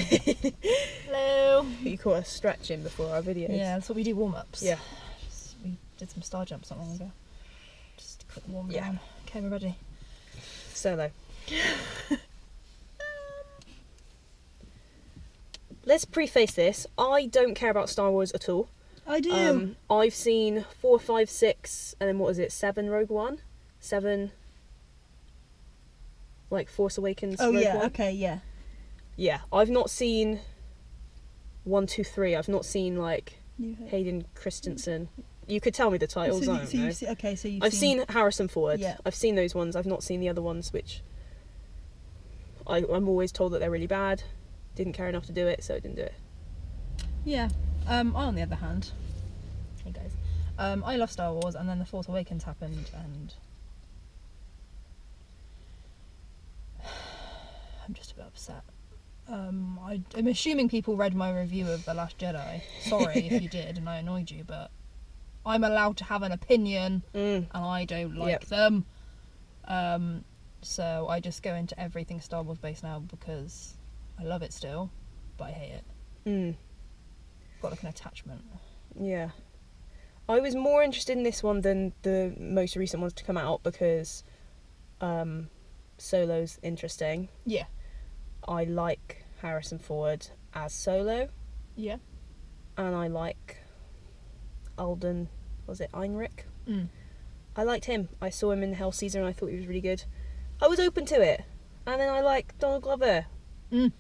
Hello. You caught us stretching before our videos. Yeah, that's what we do, warm-ups. Yeah. We did some star jumps not long ago. Just quick warm Yeah. down. Okay, we're ready. Solo. Let's preface this. I don't care about Star Wars at all. I do. I've seen 4, 5, 6, and then what was it? 7 Rogue One? 7... Like Force Awakens Rogue One? Okay, yeah. Yeah, I've not seen 1, 2, 3. I've not seen, like, Hayden Christensen. You could tell me the titles, I don't know. I've seen Harrison Ford. Yeah. I've seen those ones. I've not seen the other ones, which I'm always told that they're really bad. Didn't care enough to do it, so I didn't do it. Yeah. I, on the other hand, hey guys, I love Star Wars, and then The Force Awakens happened, and I'm just a bit upset. I'm assuming people read my review of The Last Jedi. Sorry if you did and I annoyed you, but I'm allowed to have an opinion, and I don't like them. So I just go into everything Star Wars based now because I love it still, but I hate it. Got like an attachment. Yeah. I was more interested in this one than the most recent ones to come out because Solo's interesting. Yeah. I like Harrison Ford as Solo. Yeah. And I like Alden, was it Einrich? Mm. I liked him. I saw him in Hell Caesar and I thought he was really good. I was open to it. And then I like Donald Glover. Mm.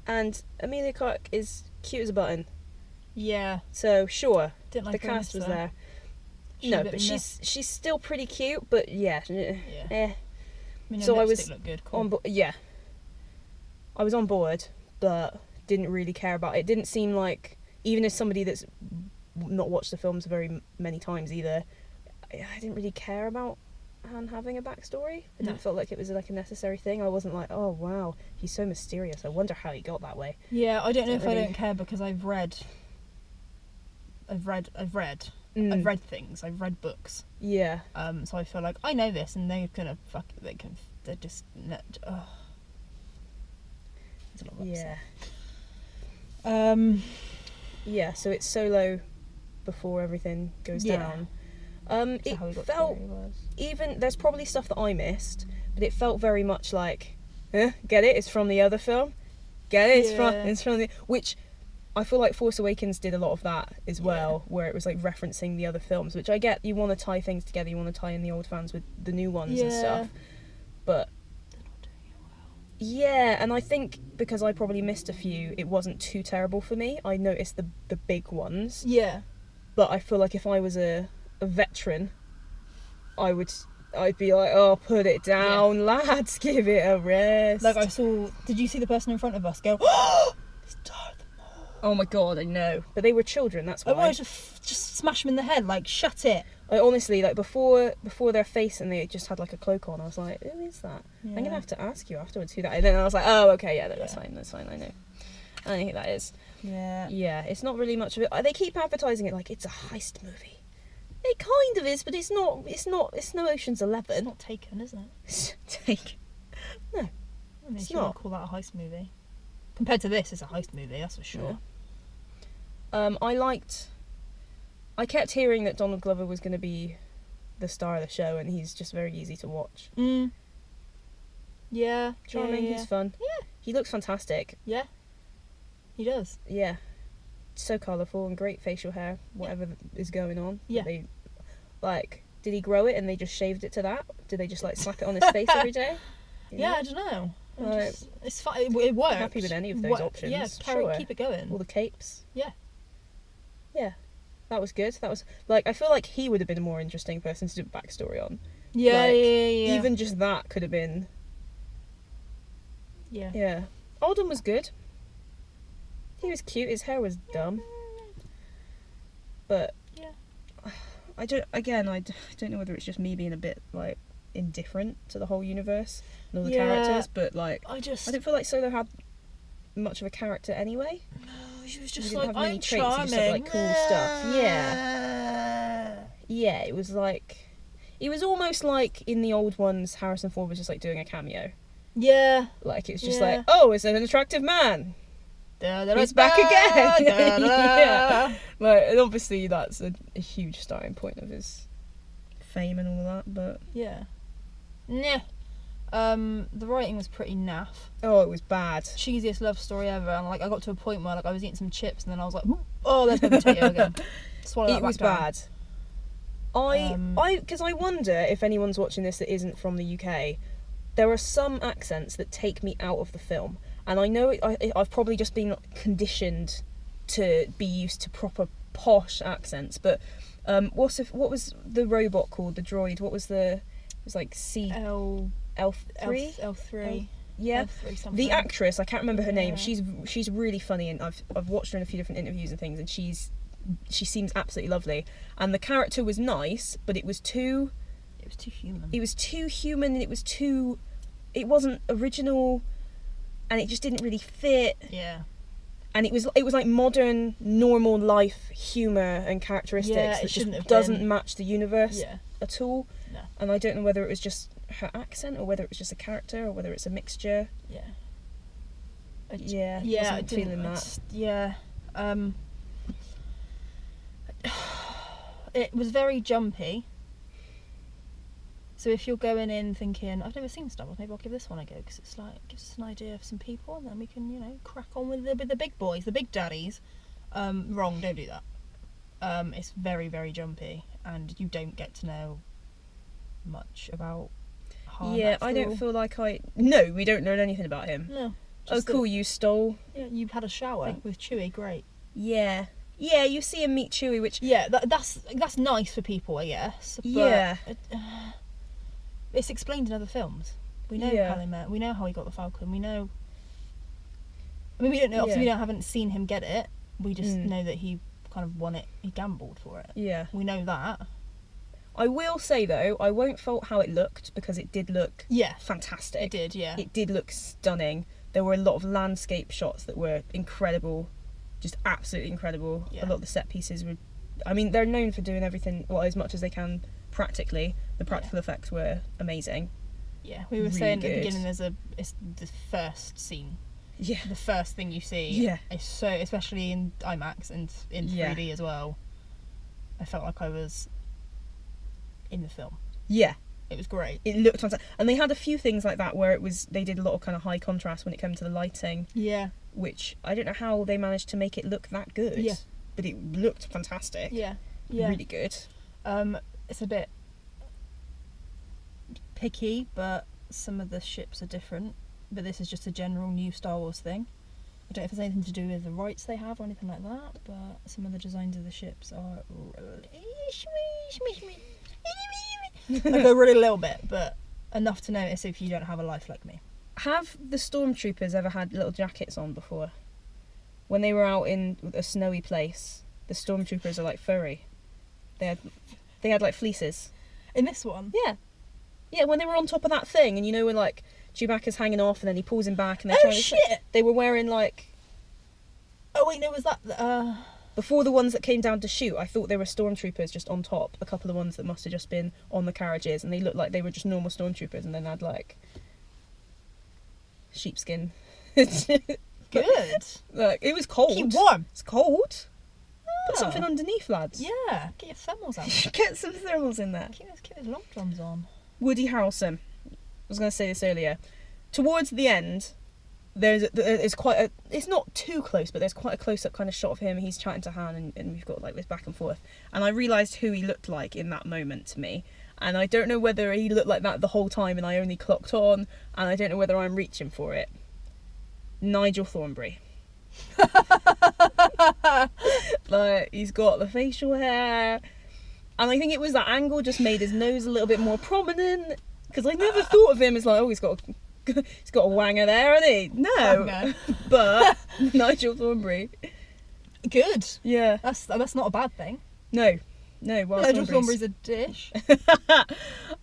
And Emilia Clarke is cute as a button. Yeah. So, sure. Didn't like the her cast was though. there. She's No, a bit but meh. she's still pretty cute, but yeah. Yeah. Eh. I mean, So I was lipstick looked good. Cool. on board. Yeah. I was on board, but didn't really care about it. Didn't seem like, even as somebody that's not watched the films very many times either, I didn't really care about Han having a backstory. I didn't feel like it was like a necessary thing. I wasn't like, oh wow, he's so mysterious. I wonder how he got that way. Yeah, I don't know if Really- I don't care because I've read things. I've read books. Yeah. So I feel like I know this, and they're gonna they're just oh. It's a lot of Yeah. upset. Yeah, so it's Solo before everything goes Yeah. down. It How we got to felt, where he was. even, there's probably stuff that I missed, but it felt very much like, get it? It's from the other film? Get it? It's from the... Which, I feel like Force Awakens did a lot of that as well, where it was like referencing the other films, which I get, you want to tie things together, you want to tie in the old fans with the new ones and stuff, but... They're not doing it well. Yeah, and I think because I probably missed a few, it wasn't too terrible for me. I noticed the big ones, Yeah. but I feel like if I was a veteran, I'd be like, oh, put it down, lads, give it a rest. Like I saw. Did you see the person in front of us go? Oh, it's Darth Maul. Oh my god, I know. But they were children, that's why. I wanted to just smash him in the head. Like, shut it. I honestly, like, before their face and they just had like a cloak on, I was like, who is that? Yeah. I'm gonna have to ask you afterwards who that is. And then I was like, oh, okay, yeah, that's Yeah. fine, I know. I don't know who that is. Yeah. Yeah, it's not really much of it. They keep advertising it like it's a heist movie. It kind of is, but it's no Ocean's 11. It's not Taken, is it? Take. No. I mean, It's you wouldn't not. call that a heist movie. Compared to this, it's a heist movie, that's for sure. I kept hearing that Donald Glover was going to be the star of the show, and he's just very easy to watch. Yeah. Charming, Yeah. he's fun. Yeah. He looks fantastic. Yeah. He does. Yeah. So colourful and great facial hair, whatever is going on. Yeah. They, like, did he grow it and they just shaved it to that? Did they just, like, slap it on his face every day? You Yeah, know? I don't know. Right. It's fine. It works. Happy with any of those options, Yeah, sure. keep it going. All the capes. Yeah. Yeah. That was good. That was, like, I feel like he would have been a more interesting person to do a backstory on. Yeah, Like, yeah. Even just that could have been... Yeah. Yeah. Alden was good. He was cute. His hair was dumb. But... Yeah. I don't know whether it's just me being a bit, like, indifferent to the whole universe and all the characters, but, like, I don't feel like Solo had much of a character anyway. No, she was He just didn't like, have many I'm traits, he just charming. had, like, cool stuff. Yeah, it was like... It was almost like, in the old ones, Harrison Ford was just, like, doing a cameo. Yeah. Like, it's just Yeah. like, oh, it's an attractive man. Da-da-da-da, He's back again. da-da-da. Yeah. Like, and obviously that's a huge starting point of his fame and all of that, but... Yeah. Nah. The writing was pretty naff. Oh, it was bad. Cheesiest love story ever, and like I got to a point where like I was eating some chips and then I was like, oh, there's my potato again. Swallow that It was back down. bad. Because I wonder if anyone's watching this that isn't from the UK. There are some accents that take me out of the film, and I know I've probably just been conditioned to be used to proper posh accents. But what was the robot called? The droid? What was the? It was like L3. L3. Yeah, L3 something. the actress, I can't remember her name. Yeah. She's really funny, and I've watched her in a few different interviews and things, and she seems absolutely lovely. And the character was nice, but it was too human. It was too human, and it wasn't original, and it just didn't really fit. Yeah. And it was like modern, normal life humour and characteristics that just doesn't match the universe at all. No. And I don't know whether it was just her accent or whether it was just a character or whether it's a mixture. Yeah. I wasn't feeling that. Yeah. It was very jumpy. So if you're going in thinking, I've never seen Star Wars, maybe I'll give this one a go, because it's like, it gives us an idea of some people, and then we can, crack on with the big boys, the big daddies. Wrong, don't do that. It's very, very jumpy, and you don't get to know much about Han. Yeah, I don't feel like No, we don't know anything about him. No. Oh, cool, you stole... Yeah, you had a shower with Chewie, great. Yeah. Yeah, you see him meet Chewie, which... Yeah, that's nice for people, I guess. But yeah. It's explained in other films. We know how they met. We know how he got the Falcon. We know... I mean, we don't know. Obviously, we haven't seen him get it. We just know that he kind of won it. He gambled for it. Yeah. We know that. I will say, though, I won't fault how it looked, because it did look fantastic. It did, yeah. It did look stunning. There were a lot of landscape shots that were incredible. Just absolutely incredible. Yeah. A lot of the set pieces were... I mean, they're known for doing everything, as much as they can practically. The practical effects were amazing. Yeah, we were really saying good. at the beginning it's the first scene. Yeah. The first thing you see. Yeah. Is so, especially in IMAX and in 3D as well. I felt like I was in the film. Yeah. It was great. It looked fantastic. And they had a few things like that where they did a lot of kind of high contrast when it came to the lighting. Yeah. Which, I don't know how they managed to make it look that good. Yeah. But it looked fantastic. Yeah. Yeah. Really good. It's a bit picky, but some of the ships are different. But this is just a general new Star Wars thing. I don't know if there's anything to do with the rights they have or anything like that, but some of the designs of the ships are like a really little bit, but enough to notice if you don't have a life like me. Have the stormtroopers ever had little jackets on before? When they were out in a snowy place, the stormtroopers are like furry. They had like fleeces. In this one? Yeah. Yeah, when they were on top of that thing, and when like Chewbacca's hanging off and then he pulls him back and they're trying to... They were wearing like... Oh wait, no, was that... Before the ones that came down to shoot, I thought they were stormtroopers just on top. A couple of the ones that must have just been on the carriages, and they looked like they were just normal stormtroopers, and then had like sheepskin. Good. Like, it was cold. Keep warm. It's cold. Put something underneath, lads. Yeah, get your thermals out. Get some thermals in there. Keep those long drums on. Woody Harrelson. I was going to say this earlier. Towards the end, there's quite a... It's not too close, but there's quite a close-up kind of shot of him. He's chatting to Han, and we've got like this back and forth. And I realised who he looked like in that moment to me. And I don't know whether he looked like that the whole time and I only clocked on, and I don't know whether I'm reaching for it. Nigel Thornberry. Like, he's got the facial hair, and I think it was that angle just made his nose a little bit more prominent, because I never thought of him as like, oh, he's got a wanger there, hasn't he? No. But Nigel Thornberry. Good. Yeah. That's not a bad thing. No. Well, Nigel Thornberry's a dish. We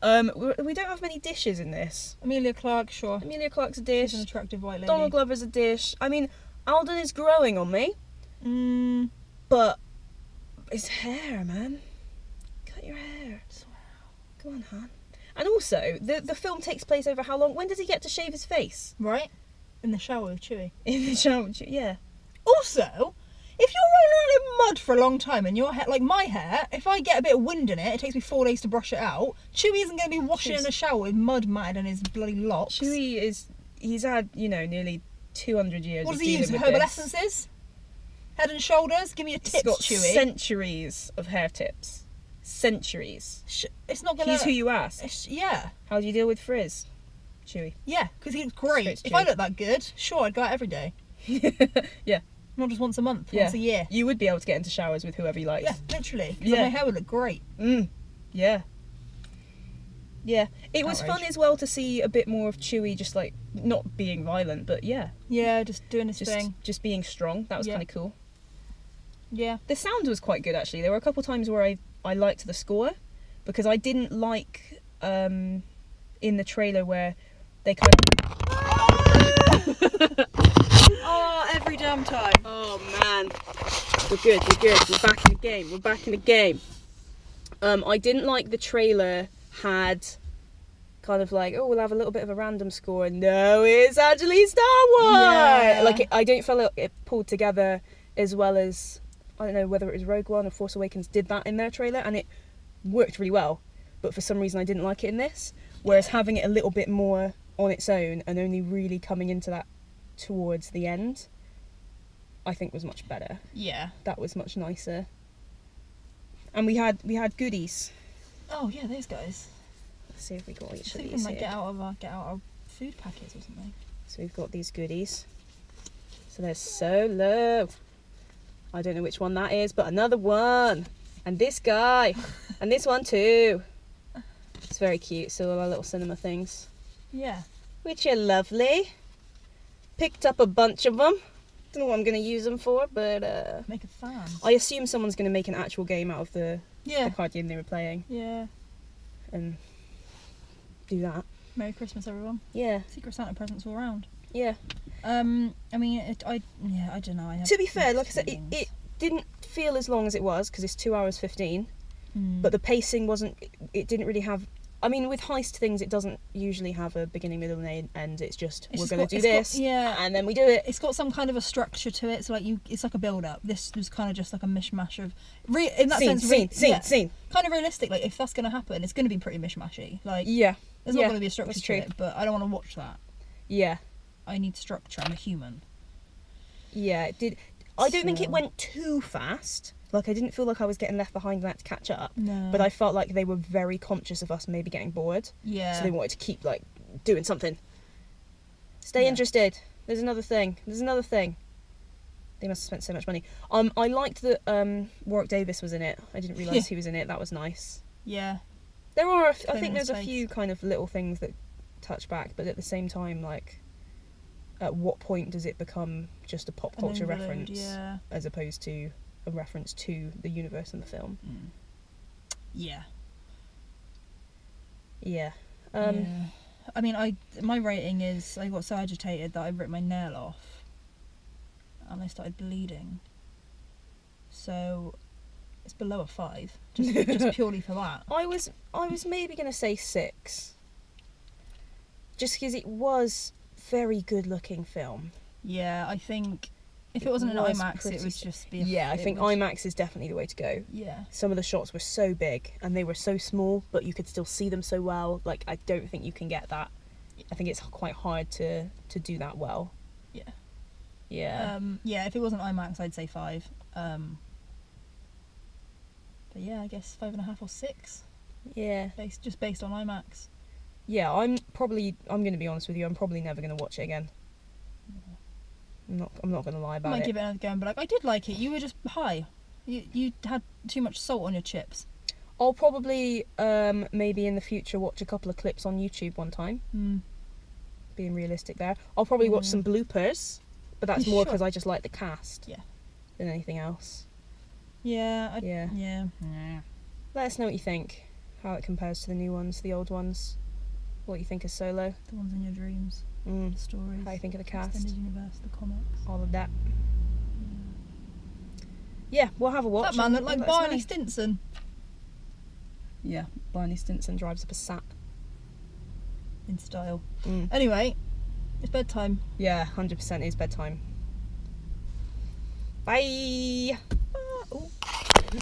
don't have many dishes in this. Emilia Clarke, sure. Emilia Clarke's a dish. She's an attractive white lady. Donald Glover's a dish. I mean, Alden is growing on me. But his hair, man. Cut your hair. Go on, Han. And also, the film takes place over how long? When does he get to shave his face? Right? In the shower with Chewie. In the shower, yeah. Also, if you're rolling around in mud for a long time and your hair, like my hair, if I get a bit of wind in it, it takes me 4 days to brush it out. Chewie isn't going to be washing in a shower with mud matted in his bloody locks. He's had, nearly 200 years What of does he use? dealing with Herbal this. essences? Head and shoulders? Give me your tips, He's got Chewie. centuries of hair tips. Centuries. It's not going to... He's who you ask. Yeah. How do you deal with frizz, Chewie? Yeah, because he looks great. Straight If Chewie. I look that good, sure, I'd go out every day. Yeah. Not just once a month, once a year. You would be able to get into showers with whoever you like. Yeah, literally. Yeah. My hair would look great. Yeah. Yeah. It was Outrage. fun as well to see a bit more of Chewie just like not being violent, but yeah. Yeah, just doing his thing. Just being strong. That was Yeah. kind of cool. Yeah. The sound was quite good actually. There were a couple times where I liked the score because I didn't like in the trailer where they kind of Oh, every damn time. Oh man. We're good. We're back in the game. I didn't like the trailer had kind of like, oh, we'll have a little bit of a random score. No, it's actually Star Wars. Yeah. Like I don't feel it pulled together as well as, I don't know whether it was Rogue One or Force Awakens did that in their trailer, and it worked really well. But for some reason I didn't like it in this. Whereas having it a little bit more on its own and only really coming into that towards the end, I think was much better. Yeah. That was much nicer. And we had goodies. Oh yeah, those guys. Let's see if we got each So of we these can like here. get out of food packets or something. So we've got these goodies. So there's Solo. I don't know which one that is, but another one. And this guy. And this one too. It's very cute. So all our little cinema things. Yeah. Which are lovely. Picked up a bunch of them. Don't know what I'm going to use them for, but Make a fan. I assume someone's going to make an actual game out of the card game they were playing Yeah. and do that. Merry Christmas, everyone. Yeah. Secret Santa presents all around. Yeah. I mean, I don't know. I have To be fair, like I said, feelings. it didn't feel as long as it was because it's 2 hours 15. Mm. But the pacing wasn't. It didn't really have. I mean, with heist things, it doesn't usually have a beginning, middle, and end. It's just we're going to do this, and then we do it. It's got some kind of a structure to it. So like it's like a build up. This was kind of just like a mishmash of, in that sense, scene. Kind of realistic. Like if that's going to happen, it's going to be pretty mishmashy. Like Yeah. there's not going to be a structure that's to true. it. But I don't want to watch that. Yeah. I need structure. I'm a human. Yeah. It did. I don't think it So- went too fast. Like I didn't feel like I was getting left behind and had to catch up. No. But I felt like they were very conscious of us maybe getting bored. Yeah. So they wanted to keep like doing something. Stay Yeah. interested. There's another thing. They must have spent so much money. I liked that Warwick Davis was in it. I didn't realise he was in it. That was nice. Yeah. There are, I Clear think in there's his a face. few kind of little things that touch back, but at the same time, like, at what point does it become just a pop An culture overload, reference Yeah. as opposed to a reference to the universe and the film? Yeah. Yeah. Yeah. I mean, my rating is I got so agitated that I ripped my nail off, and I started bleeding. So it's below a 5, just purely for that. I was maybe gonna say 6, just because it was very good looking film. Yeah, I think if it wasn't an was IMAX, it pretty would just be. Yeah, I think IMAX is definitely the way to go. Yeah. Some of the shots were so big and they were so small, but you could still see them so well. Like, I don't think you can get that. I think it's quite hard to do that well. Yeah. Yeah. Yeah, if it wasn't IMAX, I'd say 5. But yeah, I guess 5.5 or 6, Yeah. based on IMAX. Yeah, I'm going to be honest with you, I'm probably never going to watch it again. I'm not going to lie I about might it. give it another go and be like, I did like it. You were just high. You had too much salt on your chips. I'll probably maybe in the future watch a couple of clips on YouTube one time. Being realistic there. I'll probably watch some bloopers, but that's more because I just like the cast. Yeah. Than anything else. Yeah. Yeah. Let us know what you think. How it compares to the new ones, the old ones. What you think of Solo. The ones in your dreams, Mm. the stories. How you think of the cast. Extended universe, the comics. All of that. Yeah, we'll have a watch. That man and looked like let us Barney know. Stinson. Yeah, Barney Stinson drives up a sat. in style. Anyway, it's bedtime. Yeah, 100% is bedtime. Bye.